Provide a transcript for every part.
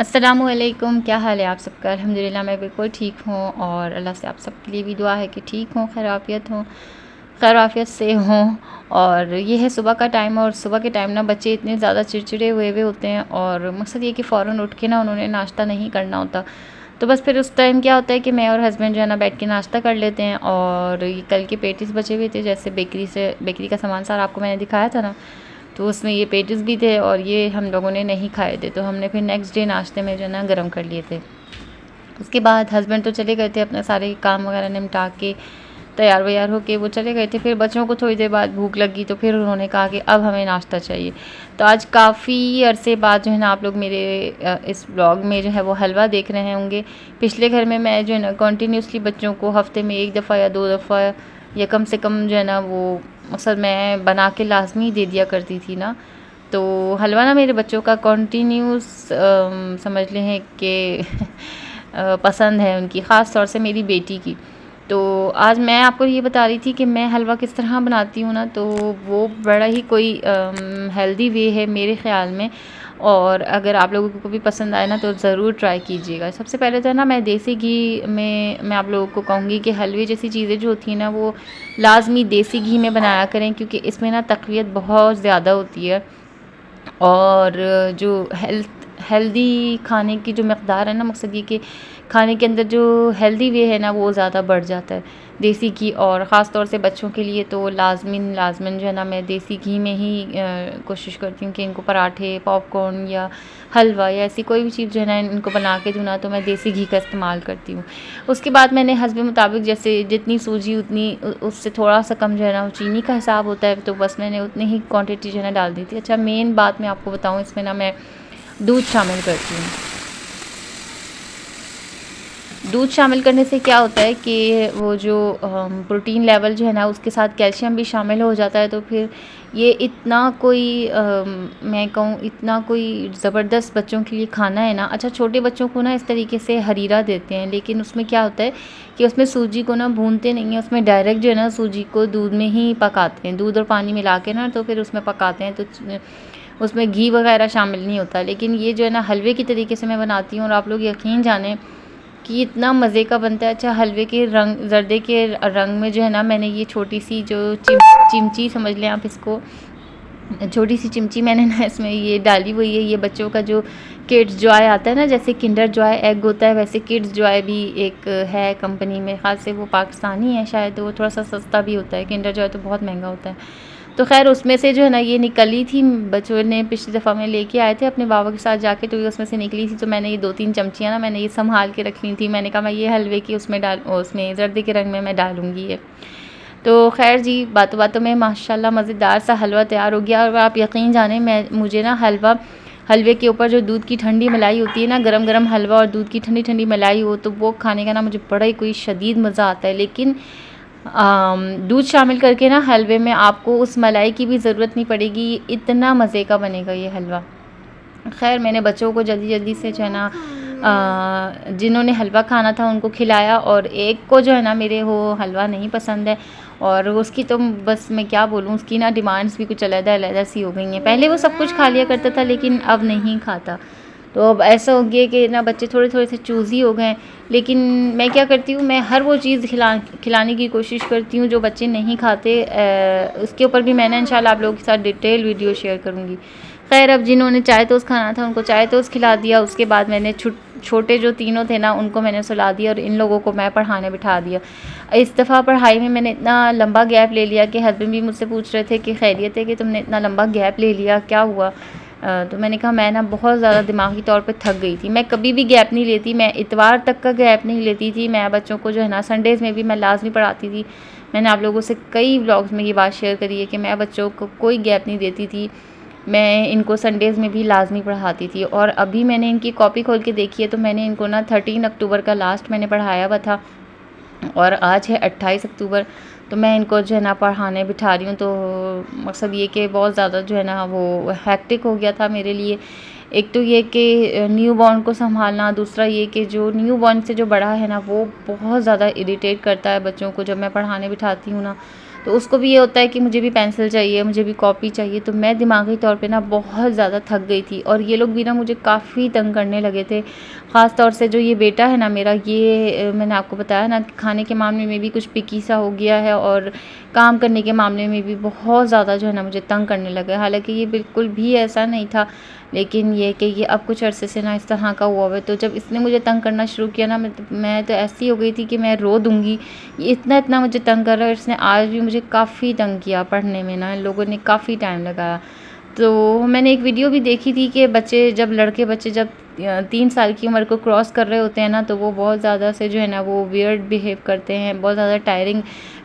अस्सलामुअलैकुम, क्या हाल है आप सबका? अल्हम्दुलिल्लाह मैं बिल्कुल ठीक हूँ और अल्लाह से आप सबके लिए भी दुआ है कि ठीक हों, खैर आफ़ियत से हों। और ये है सुबह का टाइम, और सुबह के टाइम ना बच्चे इतने ज़्यादा चिड़चिड़े हुए होते हैं, और मकसद ये कि फ़ौरन उठ के ना उन्होंने नाश्ता नहीं करना होता। तो बस फिर उस टाइम क्या होता है कि मैं और हस्बैंड जो है ना बैठ के नाश्ता कर लेते हैं। और ये कल के पेटीज़ बचे हुए थे, जैसे बेकरी का सामान सारा आपको मैंने दिखाया था ना, तो उसमें ये पेटीज़ भी थे और ये हम लोगों ने नहीं खाए थे, तो हमने फिर नेक्स्ट डे नाश्ते में जो है ना गरम कर लिए थे। उसके बाद हस्बैंड तो चले गए थे अपने सारे काम वगैरह निपटा के, तैयार वैयार होके वो चले गए थे। फिर बच्चों को थोड़ी देर बाद भूख लगी, तो फिर उन्होंने कहा कि अब हमें नाश्ता चाहिए। तो आज काफ़ी अरसे बाद जो है ना आप लोग मेरे इस ब्लॉग में जो है वो हलवा देख रहे होंगे। पिछले घर में मैं जो है ना कंटिन्यूसली बच्चों को हफ़्ते में 1 दफ़ा या 2 दफ़ा या कम से कम जो है ना वो मकसद मैं बना के लाज़मी दे दिया करती थी ना। तो हलवा ना मेरे बच्चों का कंटिन्यूस समझ लें कि पसंद है उनकी, ख़ास तौर से मेरी बेटी की। तो आज मैं आपको ये बता रही थी कि मैं हलवा किस तरह बनाती हूँ ना, तो वो बड़ा ही कोई हेल्दी वे है मेरे ख़्याल में। और अगर आप लोगों को भी पसंद आए ना तो ज़रूर ट्राई कीजिएगा। सबसे पहले तो है ना मैं देसी घी में मैं आप लोगों को कहूँगी कि हलवे जैसी चीज़ें जो होती हैं ना वो लाज़मी देसी घी में बनाया करें, क्योंकि इसमें ना तक़वियत बहुत ज़्यादा होती है। और जो हेल्दी खाने की जो मकदार है ना, मकसद ये कि खाने के अंदर जो हेल्दी वे है ना वो ज़्यादा बढ़ जाता है देसी घी। और ख़ास तौर से बच्चों के लिए तो लाज़मन जो है ना मैं देसी घी में ही कोशिश करती हूँ कि इनको पराठे, पॉपकॉर्न या हलवा या ऐसी कोई भी चीज़ जो है ना इनको बना के दूँ ना, तो मैं देसी घी का इस्तेमाल करती हूँ। उसके बाद मैंने हस्बे मुताबिक जैसे जितनी सूजी उतनी उससे थोड़ा सा कम जो है ना वो चीनी का हिसाब होता है, तो बस मैंने उतनी ही क्वांटिटी जो है ना डाल दी थी। अच्छा, मेन बात मैं आपको बताऊँ, इसमें ना मैं दूध शामिल करती हूँ। दूध शामिल करने से क्या होता है कि वो जो प्रोटीन लेवल जो है ना उसके साथ कैल्शियम भी शामिल हो जाता है। तो फिर ये इतना कोई मैं कहूँ इतना कोई ज़बरदस्त बच्चों के लिए खाना है ना। अच्छा, छोटे बच्चों को ना इस तरीके से हरीरा देते हैं, लेकिन उसमें क्या होता है कि उसमें सूजी को ना भूनते नहीं हैं, उसमें डायरेक्ट जो है ना सूजी को दूध में ही पकाते हैं, दूध और पानी मिला के ना, तो फिर उसमें पकाते हैं, तो उसमें घी वगैरह शामिल नहीं होता। लेकिन ये जो है ना हलवे की तरीके से मैं बनाती हूँ, और आप लोग यकीन जानें कि इतना मज़े का बनता है। अच्छा, हलवे के रंग जर्दे के रंग में जो है ना मैंने ये छोटी सी जो चिमची समझ लें आप इसको, छोटी सी चिमची मैंने ना इसमें ये डाली हुई है। ये बच्चों का जो किड्स जॉय आता है ना, जैसे किंडर जॉय एग होता है, वैसे किड्स जॉय भी एक है कंपनी में, ख़ास से वो पाकिस्तानी है शायद, तो वो थोड़ा सा सस्ता भी होता है। किंडर जॉय तो बहुत महंगा होता है। तो खैर उसमें से जो है ना ये निकली थी, बच्चों ने पिछली दफ़ा में लेके आए थे अपने बाबा के साथ जाके, तो ये उसमें से निकली थी। तो मैंने ये 2-3 चमचियाँ ना मैंने ये संभाल के रख ली थी। मैंने कहा मैं ये हलवे की उसमें जर्दे के रंग में मैं डालूँगी ये। तो खैर जी, बातों बातों में माशाल्लाह मज़ेदार सा हलवा तैयार हो गया। और आप यकीन जानें मुझे ना हलवे के ऊपर जो दूध की ठंडी मलाई होती है ना, गरम-गरम हलवा और दूध की ठंडी-ठंडी मलाई हो, तो वो खाने का ना मुझे बड़ा ही कोई शदीद मज़ा आता है। लेकिन दूध शामिल करके ना हलवे में आपको उस मलाई की भी ज़रूरत नहीं पड़ेगी, इतना मज़े का बनेगा ये हलवा। खैर मैंने बच्चों को जल्दी-जल्दी से जो है ना जिन्होंने हलवा खाना था उनको खिलाया, और एक को जो है ना मेरे वो हलवा नहीं पसंद है, और उसकी तो बस मैं क्या बोलूँ, उसकी ना डिमांड्स भी कुछ अलग-अलग सी हो गई हैं। पहले वो सब कुछ खा लिया करता था, लेकिन अब नहीं खाता। तो अब ऐसा हो गया कि ना बच्चे थोड़े-थोड़े से चूज़ी हो गए। लेकिन मैं क्या करती हूँ, मैं हर वो चीज़ खिलाने की कोशिश करती हूँ जो बच्चे नहीं खाते। उसके ऊपर भी मैंने इंशाल्लाह आप लोगों के साथ डिटेल वीडियो शेयर करूँगी। खैर, अब जिन्होंने चाय टोस्ट खाना था उनको चाय टोस्ट खिला दिया। उसके बाद मैंने छोटे जो तीनों थे ना उनको मैंने सुला दिया, और इन लोगों को मैं पढ़ाने बिठा दिया। इस दफ़ा पढ़ाई में मैंने इतना लंबा गैप ले लिया कि हस्बैंड भी मुझसे पूछ रहे थे कि खैरियत है कि तुमने इतना लंबा गैप ले लिया, क्या हुआ? तो मैंने कहा मैं ना बहुत ज़्यादा दिमागी तौर पे थक गई थी। मैं कभी भी गैप नहीं लेती, मैं इतवार तक का गैप नहीं लेती थी। मैं बच्चों को जो है ना संडेज़ में भी मैं लाज़मी पढ़ाती थी। मैंने आप लोगों से कई व्लॉग्स में ये बात शेयर करी है कि मैं बच्चों को कोई गैप नहीं देती थी। मैं इनको संडेज़ में भी लाज़मी पढ़ाती थी। और अभी मैंने इनकी कॉपी खोल के देखी है, तो मैंने इनको ना 13 अक्टूबर का लास्ट मैंने पढ़ाया हुआ था, और आज है 28 अक्टूबर। तो मैं इनको जो है ना पढ़ाने बिठा रही हूँ। तो मकसद ये कि बहुत ज़्यादा जो है ना वो हेक्टिक हो गया था मेरे लिए। एक तो ये कि न्यू बॉर्न को संभालना, दूसरा ये कि जो न्यू बॉर्न से जो बड़ा है ना वो बहुत ज़्यादा इरिटेट करता है बच्चों को जब मैं पढ़ाने बिठाती हूँ ना। तो उसको भी ये होता है कि मुझे भी पेंसिल चाहिए, मुझे भी कॉपी चाहिए। तो मैं दिमागी तौर पे ना बहुत ज़्यादा थक गई थी और ये लोग भी ना मुझे काफ़ी तंग करने लगे थे। ख़ास तौर से जो ये बेटा है ना मेरा, ये मैंने आपको बताया ना कि खाने के मामले में भी कुछ पिकी सा हो गया है और काम करने के मामले में भी बहुत ज़्यादा जो है ना मुझे तंग करने लगा। हालाँकि ये बिल्कुल भी ऐसा नहीं था, लेकिन ये कि ये अब कुछ अरसे से ना इस तरह का हुआ हुआ है। तो जब इसने मुझे तंग करना शुरू किया ना, मैं तो ऐसी हो गई थी कि मैं रो दूँगी। ये इतना मुझे तंग कर रहा है और इसने आज भी मुझे काफ़ी तंग किया पढ़ने में ना, इन लोगों ने काफ़ी टाइम लगाया। तो मैंने एक वीडियो भी देखी थी कि बच्चे जब लड़के बच्चे जब 3 साल की उम्र को क्रॉस कर रहे होते हैं ना, तो वो बहुत ज़्यादा से जो है ना वो वियर्ड बिहेव करते हैं, बहुत ज़्यादा टायरिंग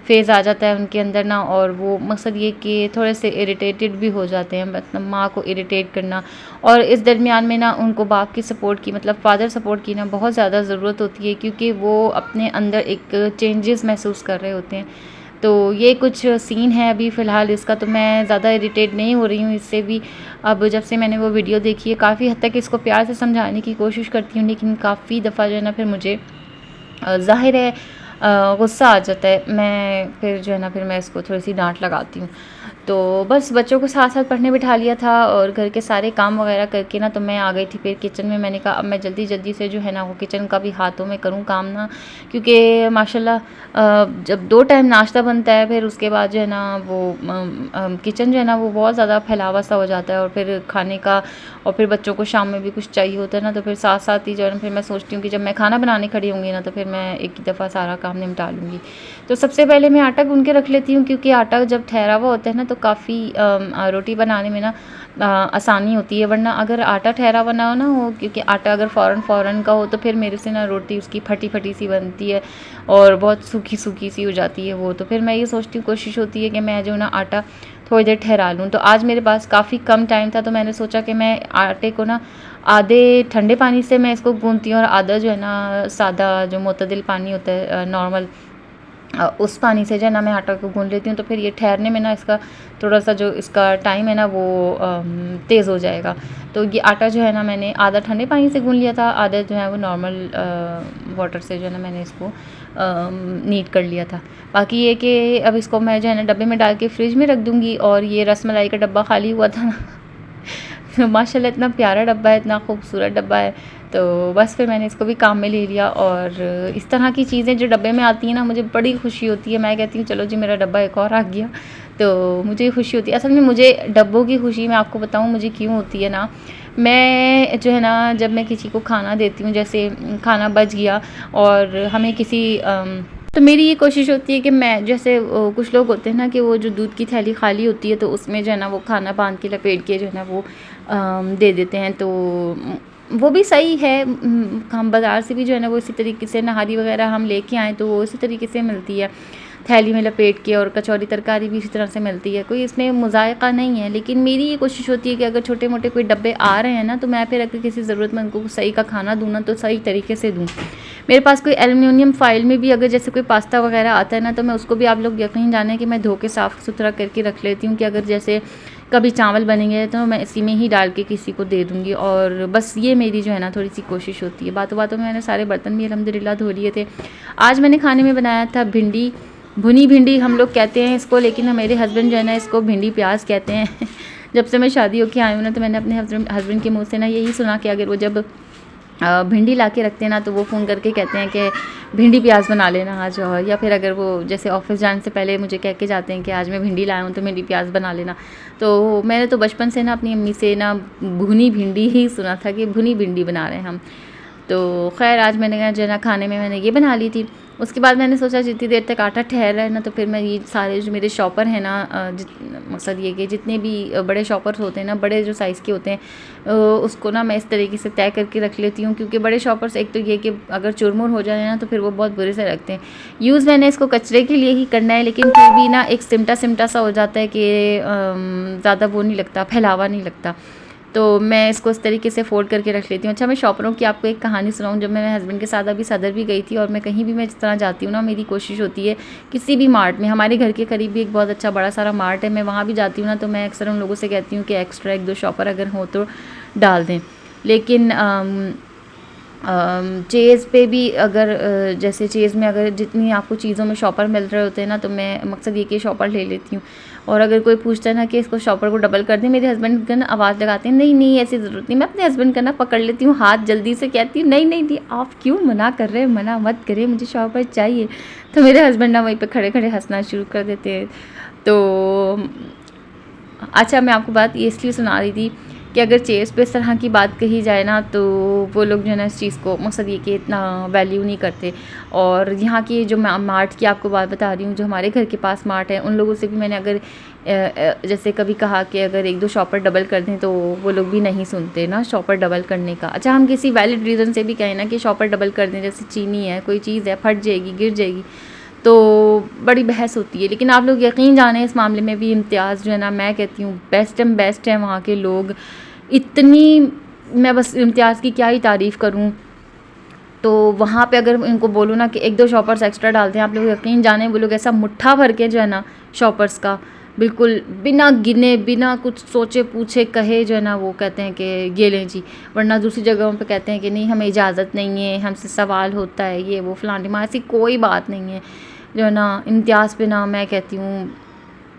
फ़ेज़ आ जाता है उनके अंदर ना, और वो मकसद ये कि थोड़े से इरिटेटेड भी हो जाते हैं, मतलब माँ को इरिटेट करना। और इस दरमियान में ना उनको बाप की सपोर्ट की, मतलब फ़ादर सपोर्ट की ना बहुत ज़्यादा ज़रूरत होती है, क्योंकि वो अपने अंदर एक चेंजेस महसूस कर रहे होते हैं। तो ये कुछ सीन है अभी फ़िलहाल इसका, तो मैं ज़्यादा इरिटेट नहीं हो रही हूँ इससे भी। अब जब से मैंने वो वीडियो देखी है, काफ़ी हद तक इसको प्यार से समझाने की कोशिश करती हूँ, लेकिन काफ़ी दफ़ा जो है ना फिर मुझे ज़ाहिर है गुस्सा आ जाता है। मैं फिर जो है ना फिर मैं इसको थोड़ी-सी डाँट लगाती हूँ। तो बस बच्चों को साथ-साथ पढ़ने बिठा लिया था और घर के सारे काम वग़ैरह करके ना तो मैं आ गई थी फिर किचन में। मैंने कहा अब मैं जल्दी-जल्दी से जो है ना वो किचन का भी हाथों में करूँ काम ना, क्योंकि माशाल्लाह जब 2 टाइम नाश्ता बनता है, फिर उसके बाद जो है ना वो किचन जो है ना वो बहुत ज़्यादा फैलावा सा हो जाता है, और फिर खाने का और फिर बच्चों को शाम में भी कुछ चाहिए होता है ना, तो फिर साथ-साथ ही जो है ना फिर मैं सोचती हूँ कि जब मैं खाना बनाने खड़ी होंगी ना तो फिर मैं एक ही दफ़ा सारा काम निपटा लूँगी। तो सबसे पहले मैं आटा गूँध के रख लेती हूँ, क्योंकि आटा जब ठहरा हुआ होता है ना तो काफ़ी रोटी बनाने में ना आसानी होती है। वरना अगर आटा ठहरा हुआ ना हो, क्योंकि आटा अगर फ़ौरन का हो तो फिर मेरे से ना रोटी उसकी फटी-फटी सी बनती है और बहुत सूखी-सूखी सी हो जाती है वो। तो फिर मैं ये सोचती हूँ, कोशिश होती है कि मैं जो ना आटा थोड़ी देर ठहरा लूँ। तो आज मेरे पास काफ़ी कम टाइम था, तो मैंने सोचा कि मैं आटे को ना आधे ठंडे पानी से मैं इसको गूँथती हूँ और आधा जो है ना सादा जो मुतदिल पानी होता है नॉर्मल, उस पानी से जो है ना मैं आटा को गूँध लेती हूँ। तो फिर ये ठहरने में ना इसका थोड़ा-सा जो इसका टाइम है ना वो तेज़ हो जाएगा। तो ये आटा जो है ना मैंने आधा ठंडे पानी से गूँध लिया था, आधा जो है वो नॉर्मल वाटर से जो है ना मैंने इसको नीड कर लिया था। बाकी ये कि अब इसको मैं जो है ना डब्बे में डाल के फ्रिज में रख दूँगी। और ये रसमलाई का डब्बा खाली हुआ था ना माशाल्लाह इतना प्यारा डब्बा है, इतना खूबसूरत डब्बा है। तो बस फिर मैंने इसको भी काम में ले लिया। और इस तरह की चीज़ें जो डब्बे में आती हैं ना मुझे बड़ी खुशी होती है। मैं कहती हूँ चलो जी मेरा डब्बा एक और आ गया, तो मुझे खुशी होती है। असल में मुझे डब्बों की खुशी मैं आपको बताऊँ मुझे क्यों होती है ना, मैं जो है ना जब मैं किसी को खाना देती हूँ, जैसे खाना बच गया और हमें किसी तो मेरी ये कोशिश होती है कि मैं जैसे कुछ लोग होते हैं ना कि वो जो दूध की थैली खाली होती है तो उसमें जो है ना वो खाना बांध के लपेट के जो है ना वो दे देते हैं। तो वो भी सही है। हम बाज़ार से भी जो है ना वो इसी तरीके से नहारी वगैरह हम लेके आएँ तो वो इसी तरीके से मिलती है, थैली में लपेट के, और कचौरी तरकारी भी इसी तरह से मिलती है, कोई इसमें मुज़ायक़ा नहीं है। लेकिन मेरी ये कोशिश होती है कि अगर छोटे मोटे कोई डब्बे आ रहे हैं ना तो मैं फिर अगर किसी ज़रूरतमंद को सही का खाना दूँ ना तो सही तरीके से दूँ। मेरे पास कोई एल्युमिनियम फ़ॉइल में भी अगर जैसे कोई पास्ता वगैरह आता है ना तो मैं उसको भी, आप लोग यकीन जानें कि मैं धो के साफ़ सुथरा करके रख लेती हूँ कि अगर जैसे कभी चावल बनेंगे तो मैं इसी में ही डाल के किसी को दे दूँगी। और बस ये मेरी जो है ना थोड़ी-सी कोशिश होती है। बातों-बातों में मैंने सारे बर्तन भी अल्हम्दुलिल्लाह धो लिए थे। आज मैंने खाने में बनाया था भिंडी, भुनी भिंडी हम लोग कहते हैं इसको, लेकिन मेरे हस्बैंड जो है ना इसको भिंडी प्याज़ कहते हैं। जब से मैं शादी होके आई हूँ ना तो मैंने अपने हस्बैंड के मुँह से ना यही सुना कि अगर वो जब भिंडी ला के रखते हैं ना तो वो फ़ोन करके कहते हैं कि भिंडी प्याज़ बना लेना आज। और या फिर अगर वो जैसे ऑफ़िस जाने से पहले मुझे कह के जाते हैं कि आज मैं भिंडी लाया हूँ तो भिंडी प्याज़ बना लेना। तो मैंने तो बचपन से ना अपनी अम्मी से ना भुनी भिंडी ही सुना था कि भुनी भिंडी बना रहे हैं हम। तो ख़ैर आज मैंने जो है ना खाने में मैंने ये बना ली थी। उसके बाद मैंने सोचा जितनी देर तक आटा ठहर रहा है ना तो फिर मैं ये सारे जो मेरे शॉपर हैं ना, मकसद ये कि जितने भी बड़े शॉपर्स होते हैं ना, बड़े जो साइज़ के होते हैं, उसको ना मैं इस तरीके से तय करके रख लेती हूँ। क्योंकि बड़े शॉपर्स एक तो ये कि अगर चुरमुर हो जाए ना तो फिर वो बहुत बुरे से लगते हैं। यूज़ मैंने इसको कचरे के लिए ही करना है, लेकिन फिर भी ना एक सिमटा सा हो जाता है कि ज़्यादा वो नहीं लगता, फैलावा नहीं लगता। तो मैं इसको इस तरीके से फ़ोल्ड करके रख लेती हूँ। अच्छा, मैं शॉपरों की आपको एक कहानी सुनाऊँ। जब मैं मेरे हस्बैंड के साथ अभी सदर भी गई थी, और मैं कहीं भी मैं जिस तरह जाती हूँ ना, मेरी कोशिश होती है किसी भी मार्ट में, हमारे घर के करीब भी एक बहुत अच्छा बड़ा सारा मार्ट है, मैं वहाँ भी जाती हूँ ना तो मैं अक्सर उन लोगों से कहती हूँ कि एक्स्ट्रा 1-2 शॉपर अगर हों तो डाल दें। लेकिन चेज़ पे भी अगर जैसे चेज़ में अगर जितनी आपको चीज़ों में शॉपर मिल रहे होते हैं ना, तो मैं मकसद ये कि शॉपर ले लेती हूँ। और अगर कोई पूछता है ना कि इसको शॉपर को डबल कर दें, मेरे हस्बैंड का ना आवाज़ लगाते हैं, नहीं नहीं ऐसी ज़रूरत नहीं। मैं अपने हस्बैंड का ना पकड़ लेती हूँ हाथ, जल्दी से कहती हूँ नहीं नहीं नहीं, आप क्यों मना कर रहे हैं, मना मत करें, मुझे शॉपर चाहिए। तो मेरे हस्बैंड ना वहीं पे खड़े खड़े हंसना शुरू कर देते हैं। तो अच्छा, मैं आपको बात ये इसलिए सुना रही थी कि अगर चेयर्स पे इस तरह की बात कही जाए ना, तो वो लोग जो है ना इस चीज़ को मकसद ये कि इतना वैल्यू नहीं करते। और यहाँ की जो मैं मार्ट की आपको बात बता रही हूँ, जो हमारे घर के पास मार्ट है, उन लोगों से भी मैंने अगर जैसे कभी कहा कि अगर एक दो शॉपर डबल कर दें, तो वो लोग भी नहीं सुनते ना शॉपर डबल करने का। अच्छा, हम किसी वैलिड रीज़न से भी कहें ना कि शॉपर डबल कर दें, जैसे चीनी है, कोई चीज़ है, फट जाएगी, गिर जाएगी, तो बड़ी बहस होती है। लेकिन आप लोग यकीन जानें, इस मामले में भी इम्तियाज़ जो है ना, मैं कहती हूँ बेस्ट एंड बेस्ट है वहाँ के लोग। इतनी, मैं बस इम्तियाज़ की क्या ही तारीफ़ करूँ। तो वहाँ पे अगर इनको बोलूँ ना कि एक दो शॉपर्स एक्स्ट्रा डालते हैं, आप लोग यकीन जानें वो लोग ऐसा मुट्ठा भर के जो है ना शॉपर्स का, बिल्कुल बिना गिने बिना कुछ सोचे पूछे कहे जो है ना, वो कहते हैं कि ये लें जी। वरना दूसरी जगहों पे कहते हैं कि नहीं, हमें इजाज़त नहीं है, हमसे सवाल होता है, ये वो फलां ढिमां। ऐसी कोई बात नहीं है जो है ना। इम्तियाज़ पे ना मैं कहती हूँ,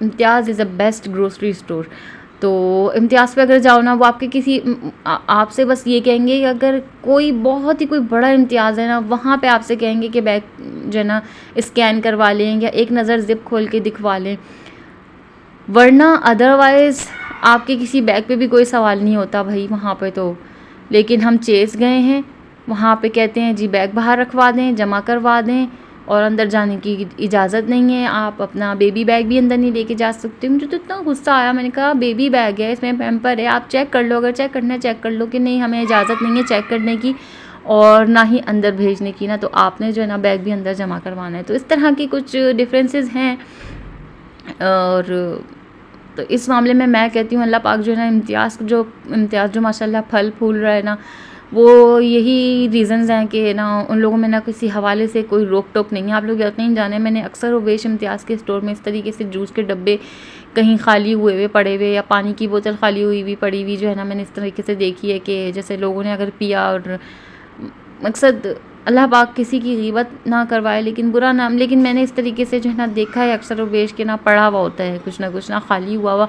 Imtiaz is a best grocery store. तो इम्तियाज़ पे अगर जाओ ना, वो आपके किसी आपसे बस ये कहेंगे कि अगर कोई बहुत ही कोई बड़ा इम्तियाज़ है ना, वहाँ पे आपसे कहेंगे कि बैग जो है ना स्कैन करवा लें या एक नज़र ज़िप खोल के दिखवा लें। वरना अदरवाइज़ आपके किसी बैग पे भी कोई सवाल नहीं होता भाई वहाँ पे तो। लेकिन हम चेस गए हैं, वहाँ पे कहते हैं जी बैग बाहर रखवा दें, जमा करवा दें, और अंदर जाने की इजाज़त नहीं है। आप अपना बेबी बैग भी अंदर नहीं लेके जा सकते। मुझे तो इतना गुस्सा आया, मैंने कहा बेबी बैग है, इसमें पैम्पर है, आप चेक कर लो, अगर चेक करना है चेक कर लो, कि नहीं हमें इजाज़त नहीं है चेक करने की और ना ही अंदर भेजने की ना, तो आपने जो है ना बैग भी अंदर जमा करवाना है। तो इस तरह की कुछ डिफरेंसेस हैं। और तो इस मामले में मैं कहती हूँ अल्लाह पाक जो है ना इम्तियाज़ जो माशाल्लाह फल फूल रहा है ना, वो यही रीज़न्स हैं कि ना उन लोगों में ना किसी हवाले से कोई रोक टोक नहीं है। आप लोग यकीन जाने, मैंने अक्सर वेश इम्तियाज़ के स्टोर में इस तरीके से जूस के डब्बे कहीं खाली हुए हुए पड़े हुए या पानी की बोतल खाली हुई हुई पड़ी हुई जो है ना, मैंने इस तरीके से देखी है कि जैसे लोगों ने अगर पिया, और मकसद अल्लाह पाक किसी की ग़ीबत ना करवाए, लेकिन बुरा नाम, लेकिन मैंने इस तरीके से जो है ना देखा है अक्सर वेश के ना पड़ा हुआ होता है कुछ ना खाली हुआ,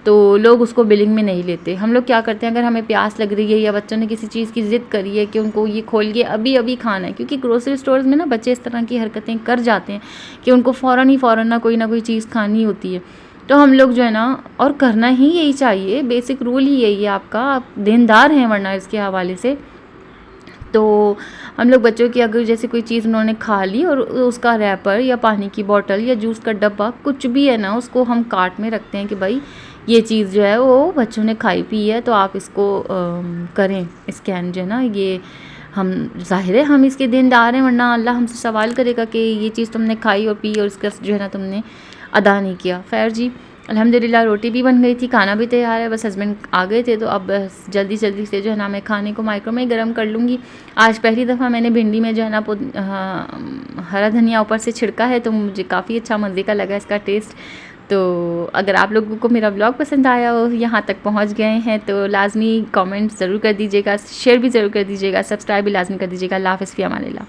तो लोग उसको बिलिंग में नहीं लेते। हम लोग क्या करते हैं, अगर हमें प्यास लग रही है या बच्चों ने किसी चीज़ की ज़िद करी है कि उनको ये खोल के अभी अभी खाना है, क्योंकि ग्रोसरी स्टोर्स में ना बच्चे इस तरह की हरकतें कर जाते हैं कि उनको फ़ौरन ना कोई चीज़ खानी होती है। तो हम लोग जो है ना, और करना ही यही चाहिए, बेसिक रूल ही यही है आपका, आप देनदार हैं वरना इसके हवाले से। तो हम लोग बच्चों की अगर जैसे कोई चीज़ उन्होंने खा ली और उसका रैपर या पानी की बोतल या जूस का डब्बा कुछ भी है ना, उसको हम कार्ट में रखते हैं कि भाई ये चीज़ जो है वो बच्चों ने खाई पी है, तो आप इसको करें स्कैन जो है ना। ये हम ज़ाहिर है हम इसके देनदार हैं, वरना अल्लाह हमसे सवाल करेगा कि ये चीज़ तुमने खाई और पी और इसका जो है ना तुमने अदा नहीं किया। खैर जी, अल्हम्दुलिल्लाह रोटी भी बन गई थी, खाना भी तैयार है, बस हस्बैंड आ गए थे, तो अब बस जल्दी से जो है ना मैं खाने को माइक्रो में गर्म कर लूँगी। आज पहली दफ़ा मैंने भिंडी में जो है ना हरा धनिया ऊपर से छिड़का है, तो मुझे काफ़ी अच्छा मज़े का लगा इसका टेस्ट। तो अगर आप लोगों को मेरा व्लॉग पसंद आया हो, यहाँ तक पहुँच गए हैं, तो लाज़मी कमेंट ज़रूर कर दीजिएगा, शेयर भी ज़रूर कर दीजिएगा, सब्सक्राइब भी लाज़मी कर दीजिएगा। अल्लाह हाफ़िज़, फ़ी अमानिल्लाह।